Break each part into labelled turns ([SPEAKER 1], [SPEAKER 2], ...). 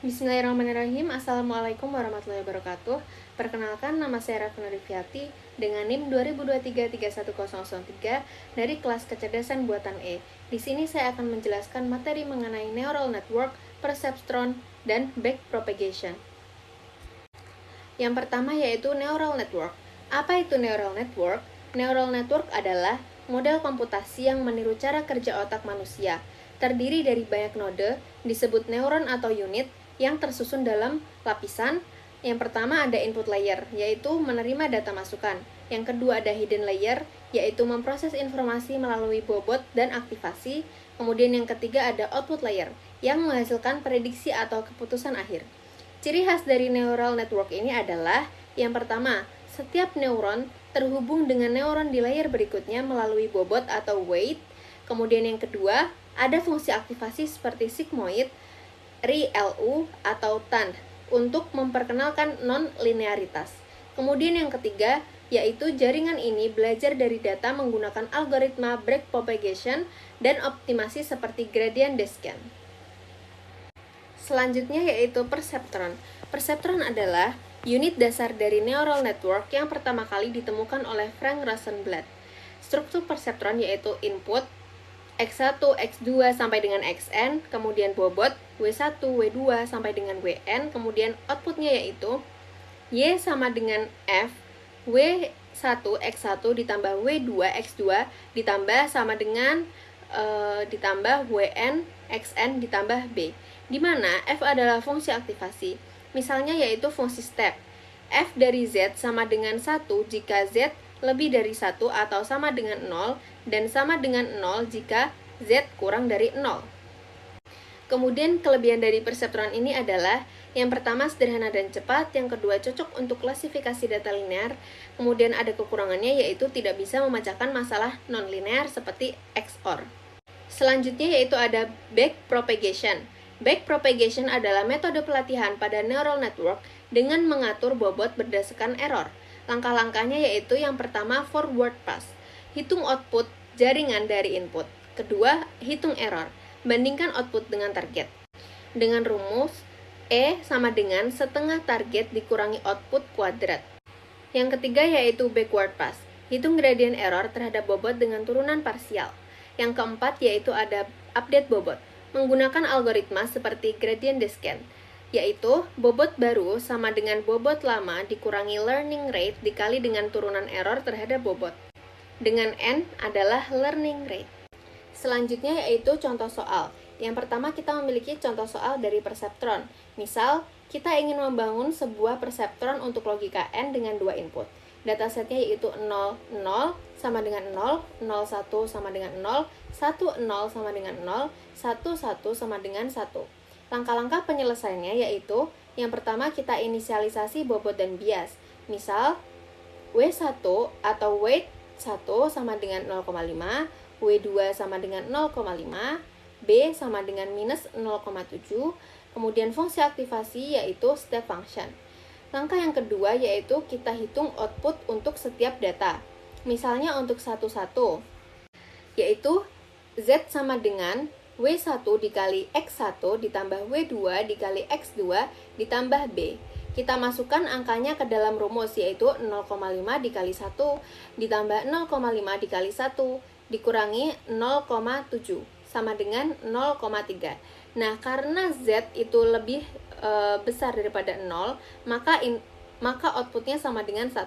[SPEAKER 1] Bismillahirrahmanirrahim. Assalamualaikum warahmatullahi wabarakatuh. Perkenalkan, nama saya Raffi Nurifiati dengan NIM 20233103 dari kelas kecerdasan buatan E. Di sini saya akan menjelaskan materi mengenai neural network, perceptron, dan backpropagation. Yang pertama yaitu neural network. Apa itu neural network? Neural network adalah model komputasi yang meniru cara kerja otak manusia. Terdiri dari banyak node, disebut neuron atau unit, yang tersusun dalam lapisan. Yang pertama ada input layer, yaitu menerima data masukan. Yang kedua ada hidden layer, yaitu memproses informasi melalui bobot dan aktivasi. Kemudian yang ketiga ada output layer, yang menghasilkan prediksi atau keputusan akhir. Ciri khas dari neural network ini adalah yang pertama, setiap neuron terhubung dengan neuron di layer berikutnya melalui bobot atau weight. Kemudian yang kedua, ada fungsi aktivasi seperti sigmoid, ReLU, atau TAND untuk memperkenalkan non-linearitas. Kemudian yang ketiga, yaitu jaringan ini belajar dari data menggunakan algoritma backpropagation dan optimasi seperti gradient descent. Selanjutnya yaitu perceptron. Perceptron adalah unit dasar dari neural network yang pertama kali ditemukan oleh Frank Rosenblatt. Struktur perceptron yaitu input, X1, X2 sampai dengan Xn, kemudian bobot W1, W2 sampai dengan Wn, kemudian outputnya yaitu Y sama dengan F, W1, X1 ditambah W2, X2 ditambah sama dengan ditambah Wn, Xn ditambah B, di mana F adalah fungsi aktivasi. Misalnya yaitu fungsi step. F dari Z sama dengan 1 jika Z lebih dari 1 atau sama dengan 0, dan sama dengan 0 jika Z kurang dari 0. Kemudian kelebihan dari perceptron ini adalah yang pertama sederhana dan cepat, yang kedua cocok untuk klasifikasi data linear, kemudian ada kekurangannya yaitu tidak bisa memecahkan masalah non-linear seperti XOR. Selanjutnya yaitu ada backpropagation. Backpropagation adalah metode pelatihan pada neural network dengan mengatur bobot berdasarkan error. Langkah-langkahnya yaitu yang pertama forward pass, hitung output jaringan dari input. Kedua, hitung error, bandingkan output dengan target. Dengan rumus E sama dengan setengah target dikurangi output kuadrat. Yang ketiga yaitu backward pass, hitung gradient error terhadap bobot dengan turunan parsial. Yang keempat yaitu ada update bobot, menggunakan algoritma seperti gradient descent, yaitu bobot baru sama dengan bobot lama dikurangi learning rate dikali dengan turunan error terhadap bobot, dengan N adalah learning rate. Selanjutnya yaitu contoh soal. Yang pertama kita memiliki contoh soal dari perceptron. Misal, kita ingin membangun sebuah perceptron untuk logika N dengan dua input. Datasetnya yaitu 0, 0 sama dengan 0, 0, 1 sama dengan 0, 1, 0 sama dengan 0, 1, 1 sama dengan 1. Langkah-langkah penyelesaiannya yaitu yang pertama kita inisialisasi bobot dan bias. Misal, W1 atau weight 1 sama dengan 0,5, W2 sama dengan 0,5, B sama dengan minus 0,7, kemudian fungsi aktivasi yaitu step function. Langkah yang kedua yaitu kita hitung output untuk setiap data. Misalnya untuk 1, 1, yaitu Z sama dengan W1 dikali X1 ditambah W2 dikali X2 ditambah B. Kita masukkan angkanya ke dalam rumus yaitu 0,5 dikali 1 ditambah 0,5 dikali 1 dikurangi 0,7 sama dengan 0,3. Nah, karena Z itu lebih besar daripada 0, maka outputnya sama dengan 1.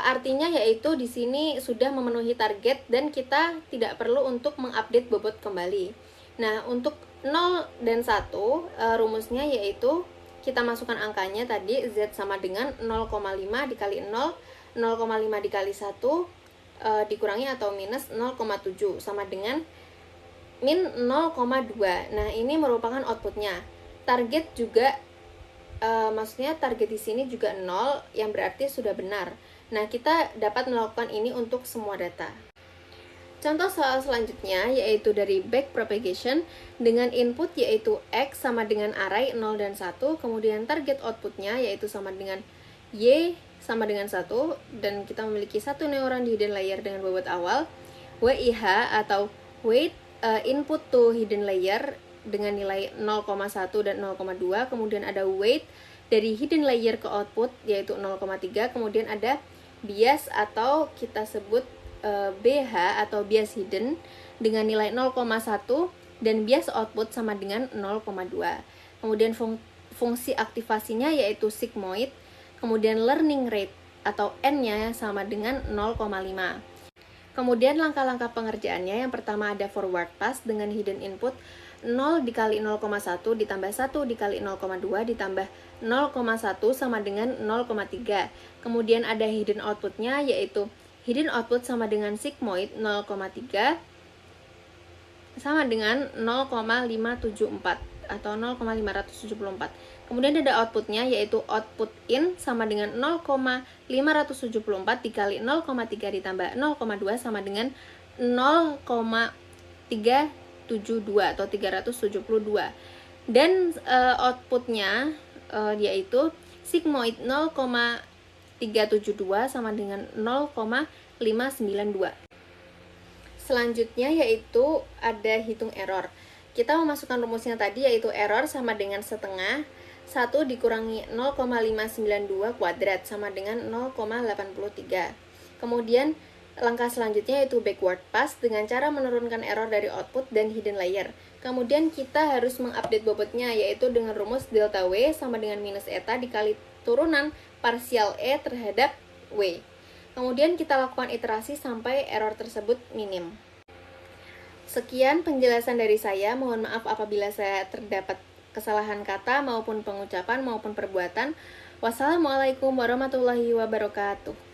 [SPEAKER 1] Artinya yaitu di sini sudah memenuhi target dan kita tidak perlu untuk mengupdate bobot kembali. Nah, untuk 0 dan 1 rumusnya yaitu kita masukkan angkanya tadi Z sama dengan 0,5 dikali 0, 0,5 dikali 1 dikurangi atau minus 0,7 sama dengan min 0,2. Nah, ini merupakan outputnya. Target juga maksudnya target di sini juga 0 yang berarti sudah benar. Nah, kita dapat melakukan ini untuk semua data. Contoh soal selanjutnya yaitu dari backpropagation dengan input yaitu X sama dengan array 0 dan 1, kemudian target outputnya yaitu sama dengan Y sama dengan 1, dan kita memiliki satu neuron di hidden layer dengan bobot awal. WIH atau weight input to hidden layer dengan nilai 0,1 dan 0,2. Kemudian ada weight dari hidden layer ke output yaitu 0,3. Kemudian ada bias atau kita sebut BH atau bias hidden dengan nilai 0,1 dan bias output sama dengan 0,2. Kemudian fungsi aktivasinya yaitu sigmoid. Kemudian learning rate atau N-nya sama dengan 0,5. Kemudian langkah-langkah pengerjaannya, yang pertama ada forward pass dengan hidden input 0 dikali 0,1 ditambah 1 dikali 0,2 ditambah 0,1 sama dengan 0,3. Kemudian ada hidden outputnya yaitu hidden output sama dengan sigmoid 0,3 sama dengan 0,574 atau 0,574. Kemudian ada outputnya yaitu output in sama dengan 0,574 dikali 0,3 ditambah 0,2 sama dengan 0,372 atau 372. Dan outputnya yaitu sigmoid 0,372 sama dengan 0,592. Selanjutnya yaitu ada hitung error. Kita memasukkan rumusnya tadi yaitu error sama dengan setengah 1 dikurangi 0,592 kuadrat sama dengan 0,83. Kemudian langkah selanjutnya yaitu backward pass dengan cara menurunkan error dari output dan hidden layer. Kemudian kita harus mengupdate bobotnya yaitu dengan rumus delta W sama dengan minus eta dikali turunan parsial E terhadap W. Kemudian kita lakukan iterasi sampai error tersebut minim. Sekian penjelasan dari saya, mohon maaf apabila saya terdapat kesalahan kata maupun pengucapan maupun perbuatan. Wassalamualaikum warahmatullahi wabarakatuh.